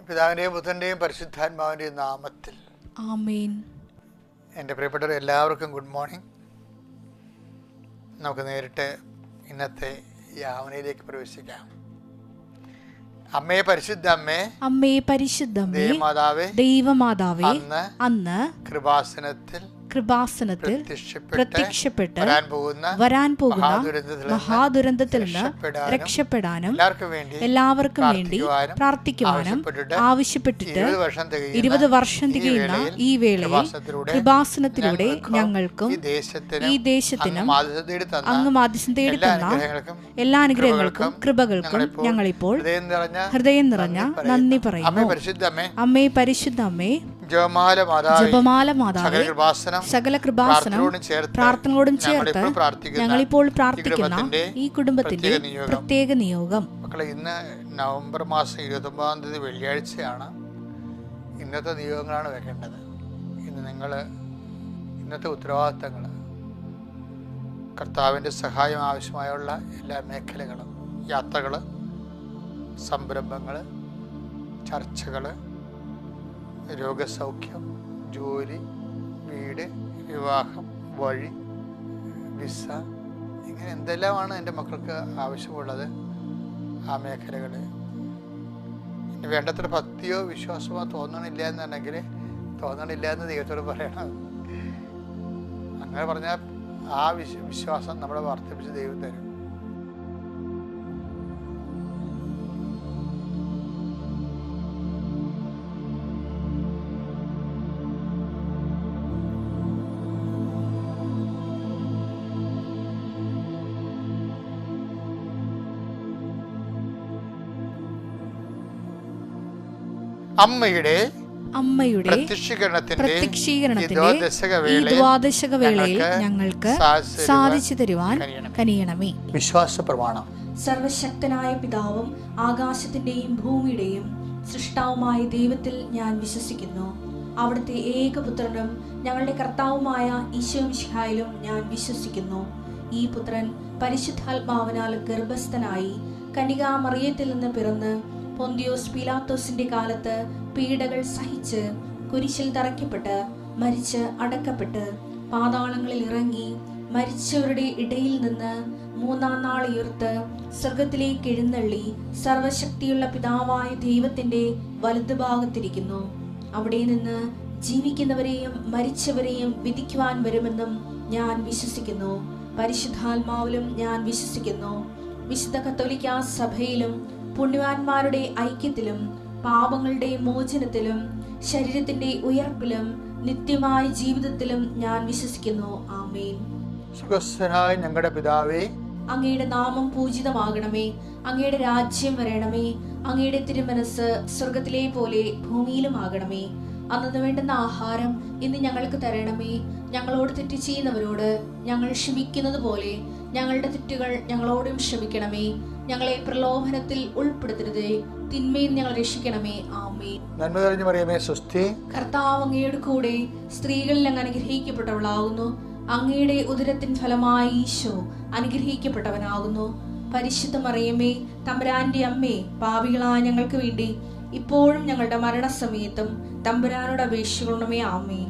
പിതാവിൻ്റെയും പുത്രൻ്റെയും പരിശുദ്ധാത്മാവിൻ്റെയും നാമത്തിൽ ആമേൻ. എൻ്റെ പ്രിയപ്പെട്ടവർ എല്ലാവർക്കും ഗുഡ് മോർണിംഗ്. നമുക്ക് നേരിട്ട് ഇന്നത്തെ യാവനയിലേക്ക് പ്രവേശിക്കാം. അമ്മേ പരിശുദ്ധ അമ്മേ, അമ്മേ പരിശുദ്ധമ്മേ, ദേവമാതാവേ, ദൈവമാതാവേ, അന്ന് കൃപാസനത്തിൽ പ്രത്യക്ഷപ്പെട്ട് വരാൻ പോകുന്ന മഹാദുരന്തത്തിൽ നിന്ന് രക്ഷപ്പെടാനും എല്ലാവർക്കും വേണ്ടി പ്രാർത്ഥിക്കുവാനും ആവശ്യപ്പെട്ടിട്ട് 20 വർഷം തികയുന്ന ഈ വേളയിൽ കൃപാസനത്തിലൂടെ ഞങ്ങൾക്കും ഈ ദേശത്തിനും അങ്ങ് മാധ്യസ്ഥം തേടി തന്ന എല്ലാ അനുഗ്രഹങ്ങൾക്കും കൃപകൾക്കും ഞങ്ങളിപ്പോൾ ഹൃദയം നിറഞ്ഞ നന്ദി പറയുന്നു. അമ്മേ പരിശുദ്ധ അമ്മേ, ജപമാല മാതാവേ, സകല കൃപാസനം പ്രാർത്ഥനകളോടും ചേർത്ത് ഞങ്ങളിപ്പോൾ പ്രാർത്ഥിക്കുന്ന ഈ കുടുംബത്തിന്റെ പ്രത്യേക നിയോഗം. മക്കളെ, ഇന്ന് നവംബർ മാസം 29-ാം തീയതി വെള്ളിയാഴ്ചയാണ്. ഇന്നത്തെ നിയോഗങ്ങളാണ് വെക്കേണ്ടത്. ഇന്നത്തെ ഉത്തരവാദിത്തങ്ങൾ, കർത്താവിൻ്റെ സഹായം ആവശ്യമായുള്ള എല്ലാ മേഖലകളും, യാത്രകൾ, സംരംഭങ്ങൾ, ചർച്ചകൾ, രോഗസൗഖ്യം, ജോലി, വീട്, വിവാഹം, വഴി, വിസ, ഇങ്ങനെ എന്തെല്ലാമാണ് എൻ്റെ മക്കൾക്ക് ആവശ്യമുള്ളത്. ആ മേഖലകൾ ഇനി വേണ്ടത്ര ഭക്തിയോ വിശ്വാസമോ തോന്നണില്ല എന്നുണ്ടെങ്കിൽ തോന്നണില്ല എന്ന് ദൈവത്തോട് പറയണം. അങ്ങനെ പറഞ്ഞാൽ ആ വിശ്വാസം നമ്മളെ വർദ്ധിപ്പിച്ച് ദൈവം തരും. അമ്മയുടെ പ്രത്യക്ഷീകരണത്തിന്റെ ദ്വാദശക വേളയിൽ ഞങ്ങൾക്ക് സാധിച്ചു തരുവാൻ കനിയണമേ. വിശ്വാസ പ്രമാണം. സർവശക്തനായ പിതാവും ആകാശത്തിന്റെയും ഭൂമിയുടെയും സൃഷ്ടാവുമായ ദൈവത്തിൽ ഞാൻ വിശ്വസിക്കുന്നു. അവിടുത്തെ ഏകപുത്രനും ഞങ്ങളുടെ കർത്താവുമായ ഈശോ മിശിഹായിലും ഞാൻ വിശ്വസിക്കുന്നു. ഈ പുത്രൻ പരിശുദ്ധാത്മാവിനാൽ ഗർഭസ്ഥനായി കന്യകാ മറിയത്തിൽ നിന്ന് പിറന്ന് പൊന്തിയോസ് പീലാത്തോസിന്റെ കാലത്ത് പീഡകൾ സഹിച്ച് കുരിശിൽ തറയ്ക്കപ്പെട്ട് മരിച്ച് അടക്കപ്പെട്ട് പാതാളങ്ങളിൽ ഇറങ്ങി മരിച്ചവരുടെ ഇടയിൽ നിന്ന് 3-ാം നാൾ ഉയർത്ത് സ്വർഗത്തിലേക്ക് എഴുന്നള്ളി സർവശക്തിയുള്ള പിതാവായ ദൈവത്തിന്റെ വലതുഭാഗത്തിരിക്കുന്നു. അവിടെ നിന്ന് ജീവിക്കുന്നവരെയും മരിച്ചവരെയും വിധിക്കുവാൻ വരുമെന്നും ഞാൻ വിശ്വസിക്കുന്നു. പരിശുദ്ധാത്മാവിലും ഞാൻ വിശ്വസിക്കുന്നു. വിശുദ്ധ കത്തോലിക്കാ സഭയിലും പുണ്യവാന്മാരുടെ ഐക്യത്തിലും പാപങ്ങളുടെ മോചനത്തിലും ശരീരത്തിന്റെ ഉയർപ്പിലും നിത്യമായ ജീവിതത്തിലും ഞാൻ വിശ്വസിക്കുന്നു. ആമേൻ. സുഖസ്ഥനായ ഞങ്ങളുടെ പിതാവേ, അങ്ങയുടെ നാമം പൂജിതമാകണമേ. അങ്ങയുടെ രാജ്യം വരണമേ. അങ്ങയുടെ തിരുമനസ് സ്വർഗത്തിലെ പോലെ ഭൂമിയിലും ആകണമേ. അന്നു വേണ്ടുന്ന ആഹാരം ഇന്ന് ഞങ്ങൾക്ക് തരണമേ. ഞങ്ങളോട് തെറ്റ് ചെയ്യുന്നവരോട് ഞങ്ങൾ ക്ഷമിക്കുന്നത് പോലെ ഞങ്ങളുടെ തെറ്റുകൾ ഞങ്ങളോടും ക്ഷമിക്കണമേ. ഞങ്ങളെ പ്രലോഭനത്തിൽ ഉൾപ്പെടുത്തരുതേ, തിന്മയിൽ ഞങ്ങൾ രക്ഷിക്കണമേ. ആമേൻ. നന്മ നിറഞ്ഞ മറിയമേ, സ്വസ്തി. കർത്താവ് അങ്ങയുടെ കൂടെ സ്ത്രീകളിൽ അങ്ങ് അനുഗ്രഹിക്കപ്പെട്ടവളാകുന്നു. അങ്ങയുടെ ഉദരത്തിൻ ഫലമായി ഈശോ അനുഗ്രഹിക്കപ്പെട്ടവനാകുന്നു. പരിശുദ്ധ മറിയമേ, തമ്പുരാന്റെ അമ്മേ, പാപികളായ ഞങ്ങൾക്ക് വേണ്ടി ഇപ്പോഴും ഞങ്ങളുടെ മരണസമയത്തും തമ്പുരാനോട് അപേക്ഷിക്കണമേ. ആമേൻ.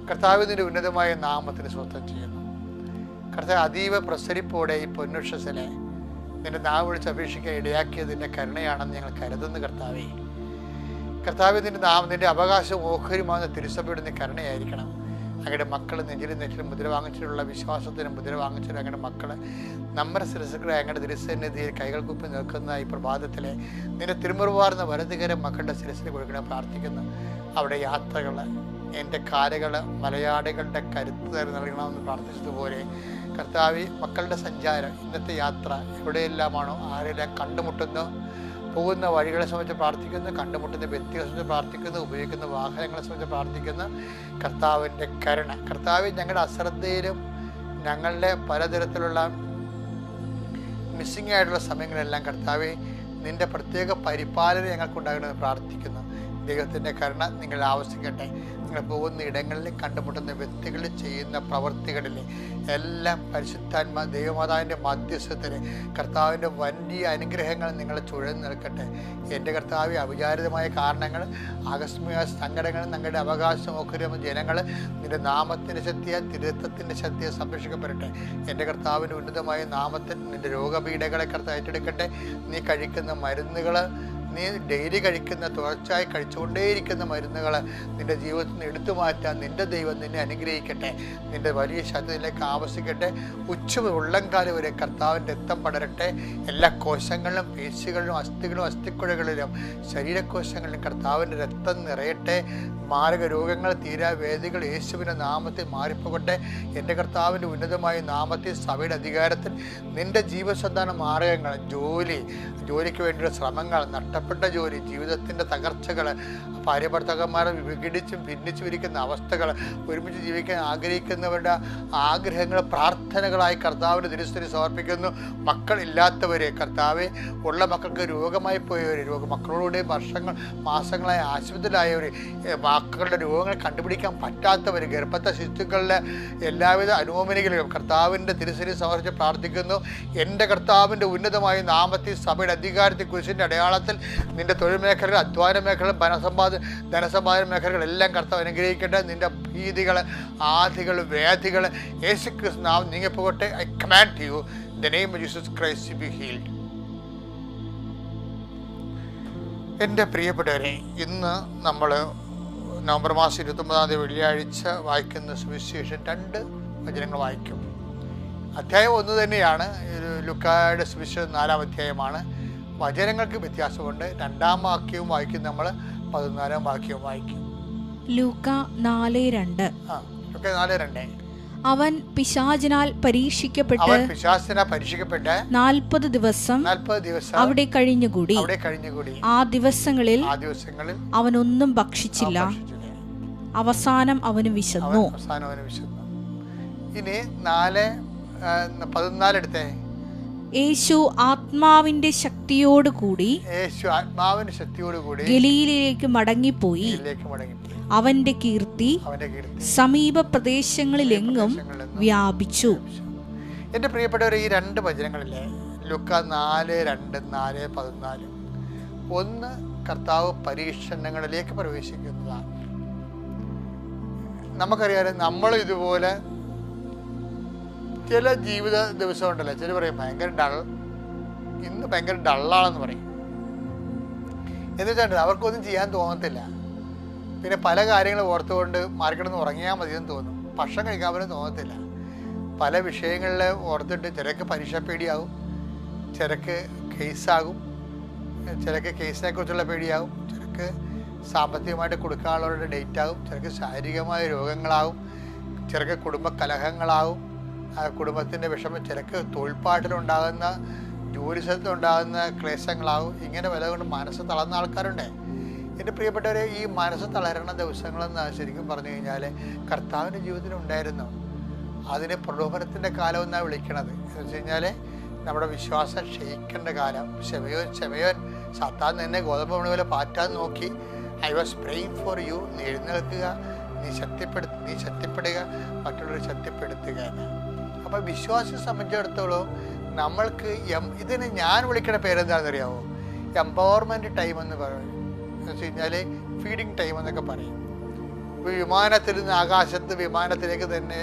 കർത്താവിന്റെ ഉന്നതമായ നാമത്തിന് സ്വസ്ഥം ചെയ്യുന്നു. കർത്താവ് അതീവ പ്രസരിപ്പോടെ ഈ പൊന്നുഷസിനെ നിന്റെ നാവ് വിളിച്ച് അപേക്ഷിക്കാൻ ഇടയാക്കിയതിൻ്റെ കരുണയാണെന്ന് ഞങ്ങൾ കരുതുന്നു. കർത്താവ് നിന്റെ അവകാശം ഓഹരിമാകുന്ന തിരുസഭയുടെ നീ കരുണയായിരിക്കണം. അങ്ങയുടെ മക്കൾ നെഞ്ചിലും മുദ്ര വാങ്ങിച്ചിട്ടുള്ള വിശ്വാസത്തിന് മുദ്ര വാങ്ങിച്ചിട്ടുള്ള അങ്ങയുടെ മക്കൾ നമ്മുടെ ശിരസുക്കളെ അങ്ങയുടെ തിരുസന്നിധിയിൽ കൈകൾ കുപ്പി നിൽക്കുന്ന ഈ പ്രഭാതത്തിലെ നിന്റെ തിരുമുറുവാർന്ന വലതുകരം മക്കളുടെ ശിരസിൽ കൊടുക്കണം പ്രാർത്ഥിക്കുന്നു. അവിടെ യാത്രകൾ, എൻ്റെ കാലുകൾ മലയാളികളുടെ കരുത്ത് നൽകണമെന്ന് പ്രാർത്ഥിച്ചതുപോലെ കർത്താവ് മക്കളുടെ സഞ്ചാരം, ഇന്നത്തെ യാത്ര എവിടെയെല്ലാമാണോ ആരെല്ലാം കണ്ടുമുട്ടുന്നു, പോകുന്ന വഴികളെ സംബന്ധിച്ച് പ്രാർത്ഥിക്കുന്നു, കണ്ടുമുട്ടുന്ന വ്യക്തികളെ സംബന്ധിച്ച് പ്രാർത്ഥിക്കുന്നു, ഉപയോഗിക്കുന്ന വാഹനങ്ങളെ സംബന്ധിച്ച് പ്രാർത്ഥിക്കുന്നു. കർത്താവിൻ്റെ കരുണ, കർത്താവ് ഞങ്ങളുടെ അശ്രദ്ധയിലും ഞങ്ങളുടെ പലതരത്തിലുള്ള മിസ്സിംഗ് ആയിട്ടുള്ള സമയങ്ങളെല്ലാം കർത്താവ് നിൻ്റെ പ്രത്യേക പരിപാലന ഞങ്ങൾക്കുണ്ടാകണമെന്ന് പ്രാർത്ഥിക്കുന്നു. ദൈവത്തിൻ്റെ കരുണ നിങ്ങൾ ആവശ്യിക്കട്ടെ. നിങ്ങൾ പോകുന്ന ഇടങ്ങളിൽ കണ്ടുമുട്ടുന്ന വ്യക്തികൾ ചെയ്യുന്ന പ്രവൃത്തികളിൽ എല്ലാം പരിശുദ്ധാത്മ ദൈവമാതാവിൻ്റെ മധ്യസ്ഥത്തിന് കർത്താവിൻ്റെ വലിയ അനുഗ്രഹങ്ങൾ നിങ്ങളെ ചുഴന്നു നിൽക്കട്ടെ. എൻ്റെ കർത്താവ് അവിചാരിതമായ കാരണങ്ങൾ, ആകസ്മിക സങ്കടങ്ങൾ, ഞങ്ങളുടെ അവകാശമൊക്കെ ജനങ്ങൾ നിൻ്റെ നാമത്തിൻ്റെ ശക്തിയെ, തിരുത്തത്തിൻ്റെ ശക്തിയെ സംരക്ഷിക്കപ്പെടട്ടെ. എൻ്റെ കർത്താവിൻ്റെ ഉന്നതമായ നാമത്തിൽ നിൻ്റെ രോഗപീഠകളെ കർത്താവ് ഏറ്റെടുക്കട്ടെ. നീ കഴിക്കുന്ന മരുന്നുകൾ, നീ ഡെയിലി കഴിക്കുന്ന, തുടർച്ചയായി കഴിച്ചുകൊണ്ടേയിരിക്കുന്ന മരുന്നുകൾ നിൻ്റെ ജീവിതത്തിൽ നിന്ന് എടുത്തു മാറ്റാൻ നിൻ്റെ ദൈവം നിന്നെ അനുഗ്രഹിക്കട്ടെ. നിൻ്റെ വലിയ ശക്തിയിലേക്ക് ആവശ്യിക്കട്ടെ. ഉള്ളംകാലം വരെ കർത്താവിൻ്റെ രക്തം പടരട്ടെ. എല്ലാ കോശങ്ങളിലും, പേശികളിലും, അസ്ഥികളിലും, അസ്ഥിക്കുഴകളിലും, ശരീരകോശങ്ങളിലും കർത്താവിൻ്റെ രക്തം നിറയട്ടെ. മാരക രോഗങ്ങൾ, തീരാവേദികൾ യേശുവിൻ്റെ നാമത്തിൽ മാറിപ്പോകട്ടെ. എൻ്റെ കർത്താവിൻ്റെ ഉന്നതമായ നാമത്തിൽ, സഭയുടെ അധികാരത്തിൽ നിൻ്റെ ജീവസന്ധാന മാർഗങ്ങൾ, ജോലിക്ക് വേണ്ടിയുള്ള ശ്രമങ്ങൾ, നഷ്ടപ്പെട്ട ജോലി, ജീവിതത്തിൻ്റെ തകർച്ചകൾ, ഭാര്യഭർത്താക്കന്മാരെ വിഘടിച്ചും ഭിന്നിച്ചും ഇരിക്കുന്ന അവസ്ഥകൾ, ഒരുമിച്ച് ജീവിക്കാൻ ആഗ്രഹിക്കുന്നവരുടെ ആഗ്രഹങ്ങൾ പ്രാർത്ഥനകളായി കർത്താവിൻ്റെ തിരുസ്ഥിതി സമർപ്പിക്കുന്നു. മക്കളില്ലാത്തവരെ കർത്താവെ, ഉള്ള മക്കൾക്ക് രോഗമായി പോയവർ, മക്കളോടെ മാസങ്ങളായി ആശുപത്രിയിലായവർ, മക്കളുടെ രോഗങ്ങൾ കണ്ടുപിടിക്കാൻ പറ്റാത്തവർ, ഗർഭത്തെ ശിശുക്കളുടെ എല്ലാവിധ അനുമോമനികളും കർത്താവിൻ്റെ തിരുസ്ഥിതി സമർപ്പിച്ച് പ്രാർത്ഥിക്കുന്നു. എൻ്റെ കർത്താവിൻ്റെ ഉന്നതമായ നാമത്തിൽ, സഭയുടെ അധികാരത്തിൽ, കുരിശിൻ്റെ അടയാളത്തിൽ നിൻ്റെ തൊഴിൽ മേഖലകൾ, അധ്വാന മേഖലകൾ, ധനസമ്പാദന മേഖലകളെല്ലാം കർത്താവ് അനുഗ്രഹിക്കട്ടെ. നിൻ്റെ ഭീതികൾ, ആധികൾ, വ്യാധികൾ യേശുക്രിസ്തു നാമം നീങ്ങിപ്പോകട്ടെ. I command you in the name of Jesus Christ be healed. എൻ്റെ പ്രിയപ്പെട്ടവരെ, ഇന്ന് നമ്മൾ നവംബർ മാസം 29 വെള്ളിയാഴ്ച വായിക്കുന്ന സുവിശേഷം 2 വചനങ്ങൾ വായിക്കും. അധ്യായം ഒന്ന് തന്നെയാണ്. ലൂക്കായുടെ സുവിശേഷം 4-ാം അധ്യായമാണ്. വചനങ്ങൾക്ക് വ്യത്യാസമുണ്ട്. 2-ാം വാക്യവും വായിക്കും, നമ്മൾ 14-ാം വാക്യവും വായിക്കും. ലൂക്ക 4:2. ലൂക്ക 4:2. അവൻ പിശാചിനാൽ പരീക്ഷിക്കപ്പെട്ട് 40 ദിവസം അവിടെ കഴിഞ്ഞുകൂടി. ആ ദിവസങ്ങളിൽ അവനൊന്നും ഭക്ഷിച്ചില്ല. അവസാനം അവന് വിശന്നു. ഇനി 4:14 എടുത്തേ. യേശു ആത്മാവിന്റെ ശക്തിയോടുകൂടി ഗലീലയിലേക്ക് മടങ്ങിപ്പോയി. അവന്റെ കീർത്തി സമീപ പ്രദേശങ്ങളിലെങ്ങും വ്യാപിച്ചു. എൻ്റെ പ്രിയപ്പെട്ടവർ, ഈ 2 വചനങ്ങളിലെ ലൂക്ക 4:2, 4:14 ഒന്ന് കർത്താവ് പരീക്ഷണങ്ങളിലേക്ക് പ്രവേശിക്കുന്നതാണ്. നമുക്കറിയാം, നമ്മൾ ഇതുപോലെ ചില ജീവിത ദിവസം ഉണ്ടല്ലോ, ചില പറയും ഇന്ന് ഭയങ്കര ഡള്ളാണെന്ന് പറയും. എന്ന് വെച്ചാൽ അവർക്കൊന്നും ചെയ്യാൻ തോന്നത്തില്ല. പിന്നെ പല കാര്യങ്ങൾ ഓർത്തുകൊണ്ട് മാർക്കിടന്ന് ഉറങ്ങിയാൽ മതിയെന്ന് തോന്നും. ഭക്ഷണം കഴിക്കാൻ പോലും തോന്നത്തില്ല. പല വിഷയങ്ങളിൽ ഓർത്തിട്ട് ചിലക്ക് പരീക്ഷ പേടിയാകും, ചിലക്ക് കേസാകും, ചിലക്ക് കേസിനെ കുറിച്ചുള്ള പേടിയാകും, ചിലക്ക് സാമ്പത്തികമായിട്ട് കൊടുക്കാനുള്ളവരുടെ ഡേറ്റ് ആകും, ചിലക്ക് ശാരീരികമായ രോഗങ്ങളാകും, ചിലക്ക് കുടുംബ കലഹങ്ങളാകും, കുടുംബത്തിൻ്റെ വിഷമം, ചിലക്ക് തൊഴിൽപ്പാട്ടിലുണ്ടാകുന്ന, ജോലി സ്ഥലത്തുണ്ടാകുന്ന ക്ലേശങ്ങളാകും. ഇങ്ങനെ വില കൊണ്ട് മനസ്സ് തളർന്ന ആൾക്കാരുണ്ട്. എൻ്റെ പ്രിയപ്പെട്ടവരെ, ഈ മനസ്സ് തളരുന്ന ദിവസങ്ങളെന്ന് ശരിക്കും പറഞ്ഞു കഴിഞ്ഞാൽ കർത്താവിൻ്റെ ജീവിതത്തിൽ ഉണ്ടായിരുന്നു. അതിനെ പ്രലോഭനത്തിൻ്റെ കാലം എന്നാണ് വിളിക്കണത്. എന്ന് വെച്ച് കഴിഞ്ഞാൽ നമ്മുടെ വിശ്വാസം ക്ഷയിക്കേണ്ട കാലം. ക്ഷമയോൻ സാത്താൻ തന്നെ ഗോതമ്പ് മണി പോലെ പാറ്റാൻ നോക്കി. I was praying for you. നീ എഴുന്നേൽക്കുക, നീ ശക്തിപ്പെടുക, മറ്റുള്ളവരെ ശക്തിപ്പെടുത്തുക എന്ന്. അപ്പം വിശ്വാസിയെ സംബന്ധിച്ചിടത്തോളം നമ്മൾക്ക് ഇതിന് ഞാൻ വിളിക്കുന്ന പേരെന്താണെന്ന് അറിയാമോ? എംപവർമെൻറ്റ് ടൈം എന്ന് പറയും. എന്ന് വെച്ച് കഴിഞ്ഞാൽ ഫീഡിങ് ടൈം എന്നൊക്കെ പറയും. ഇപ്പോൾ വിമാനത്തിൽ നിന്ന് ആകാശത്ത് വിമാനത്തിലേക്ക് തന്നെ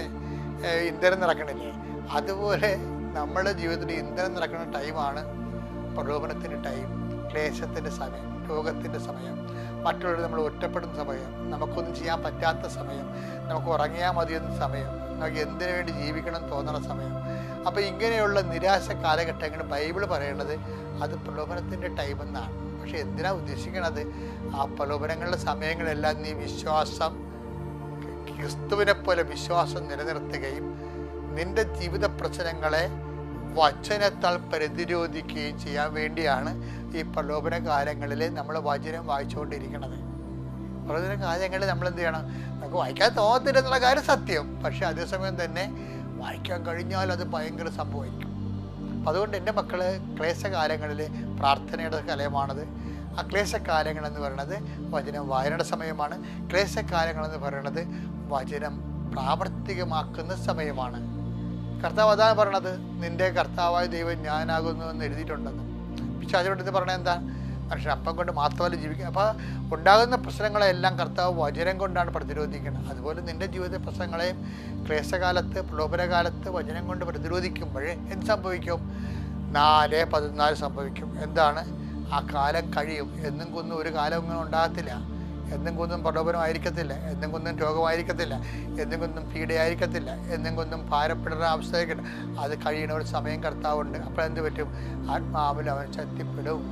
ഇന്ധനം നിറക്കണില്ലേ, അതുപോലെ നമ്മുടെ ജീവിതത്തിൽ ഇന്ധനം നിറക്കുന്ന ടൈമാണ് പ്രലോഭനത്തിൻ്റെ ടൈം, ക്ലേശത്തിൻ്റെ സമയം, രോഗത്തിൻ്റെ സമയം, മറ്റുള്ളവർ നമ്മൾ ഒറ്റപ്പെടുന്ന സമയം, നമുക്കൊന്നും ചെയ്യാൻ പറ്റാത്ത സമയം, നമുക്ക് ഉറങ്ങിയാൽ മതിയെന്ന സമയം, നമുക്ക് എന്തിനു വേണ്ടി ജീവിക്കണം തോന്നുന്ന സമയം. അപ്പോൾ ഇങ്ങനെയുള്ള നിരാശ കാലഘട്ടങ്ങൾ ബൈബിൾ പറയുന്നത് അത് പ്രലോഭനത്തിൻ്റെ ടൈം എന്നാണ്. പക്ഷെ എന്തിനാണ് ഉദ്ദേശിക്കണത്? ആ പ്രലോഭനങ്ങളുടെ സമയങ്ങളെല്ലാം നീ വിശ്വാസം, ക്രിസ്തുവിനെ പോലെ വിശ്വാസം നിലനിർത്തുകയും നിന്റെ ജീവിത പ്രശ്നങ്ങളെ വചനത്താൽ പ്രതിരോധിക്കുകയും ചെയ്യാൻ വേണ്ടിയാണ് ഈ പ്രലോഭന കാലങ്ങളിൽ നമ്മൾ വചനം വായിച്ചുകൊണ്ടിരിക്കുന്നത്. പ്രലോഭന കാലങ്ങളിൽ നമ്മൾ എന്ത് ചെയ്യണം? നമുക്ക് വായിക്കാൻ തോന്നത്തില്ല എന്നുള്ള കാര്യം സത്യം. പക്ഷെ അതേസമയം തന്നെ വായിക്കാൻ കഴിഞ്ഞാൽ അത് ഭയങ്കര സംഭവമായിരിക്കും. അപ്പം അതുകൊണ്ട് എൻ്റെ മക്കൾ ക്ലേശകാലങ്ങളിൽ പ്രാർത്ഥനയുടെ കാലമാണത്. ആ ക്ലേശകാലങ്ങളെന്ന് പറയുന്നത് വചനം വായനയുടെ സമയമാണ്. ക്ലേശകാലങ്ങളെന്ന് പറയുന്നത് വചനം പ്രാവർത്തികമാക്കുന്ന സമയമാണ്. കർത്താവ് അതാണ് പറയണത്, നിന്റെ കർത്താവായ ദൈവം ഞാനാകുന്നു എന്ന് എഴുതിയിട്ടുണ്ടെന്ന്. പക്ഷെ അതിനോട് പറഞ്ഞാൽ എന്താ? മനുഷ്യൻ അപ്പം കൊണ്ട് മാത്രമല്ല ജീവിക്കുക. അപ്പോൾ ഉണ്ടാകുന്ന പ്രശ്നങ്ങളെല്ലാം കർത്താവ് വചനം കൊണ്ടാണ് പ്രതിരോധിക്കുന്നത്. അതുപോലെ നിൻ്റെ ജീവിത പ്രശ്നങ്ങളെയും ക്ലേശകാലത്ത് പ്രലോഭനകാലത്ത് വചനം കൊണ്ട് പ്രതിരോധിക്കുമ്പോഴേ എന്ത് സംഭവിക്കും? 4:14 സംഭവിക്കും. എന്താണ്? ആ കാലം കഴിയും. എന്നും കുന്നും ഒരു കാലം ഇങ്ങനെ ഉണ്ടാകത്തില്ല. എന്നും കുന്നും പ്രലോഭനമായിരിക്കത്തില്ല, എന്നും കുന്നും രോഗമായിരിക്കത്തില്ല, എന്നും കുന്നും പീഡയായിരിക്കത്തില്ല, എന്നും കുന്നും ഭാരപ്പെടുന്ന അവസ്ഥയായിരിക്കില്ല. അത് കഴിയണ ഒരു സമയം കർത്താവുണ്ട്. അപ്പോൾ എന്ത് പറ്റും? ആത്മാവിൽ അവൻ ശക്തിപ്പെടും.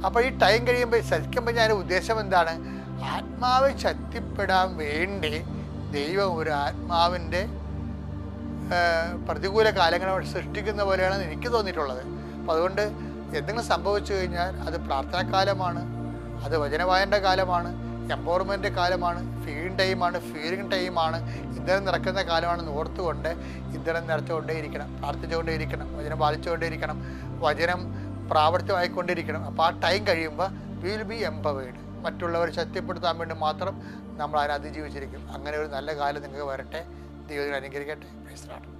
അപ്പോൾ ഈ ടൈം കഴിയുമ്പോൾ ശരിക്കുമ്പോൾ ഞാൻ ഉദ്ദേശം എന്താണ്? ആത്മാവ് ശക്തിപ്പെടാൻ വേണ്ടി ദൈവം ഒരു ആത്മാവിൻ്റെ പ്രതികൂല കാലങ്ങൾ സൃഷ്ടിക്കുന്ന പോലെയാണ് എനിക്ക് തോന്നിയിട്ടുള്ളത്. അപ്പോൾ അതുകൊണ്ട് എന്തെങ്കിലും സംഭവിച്ചു കഴിഞ്ഞാൽ അത് പ്രാർത്ഥനാകാലമാണ്, അത് വചനവായൻ്റെ കാലമാണ്, എംപവർമെൻ്റ് കാലമാണ്, ഫീഡിങ് ടൈമാണ്, ഫീലിംഗ് ടൈമാണ്, ഇന്ധനം നിറക്കുന്ന കാലമാണെന്ന് ഓർത്തുകൊണ്ട് ഇന്ധനം നിറച്ചുകൊണ്ടേയിരിക്കണം, പ്രാർത്ഥിച്ചുകൊണ്ടേയിരിക്കണം, വചനം പാലിച്ചുകൊണ്ടേയിരിക്കണം, വചനം പ്രാവർത്തികമായിക്കൊണ്ടിരിക്കണം. അപ്പോൾ ആ ടൈം കഴിയുമ്പോൾ വിൽ ബി എംപവേർഡ്. മറ്റുള്ളവരെ ശക്തിപ്പെടുത്താൻ വേണ്ടി മാത്രം നമ്മൾ അതിനെ അതിജീവിച്ചിരിക്കും. അങ്ങനെ ഒരു നല്ല കാലം നിങ്ങൾക്ക് വരട്ടെ. ദൈവം അനുഗ്രഹിക്കട്ടെ. Praise the Lord.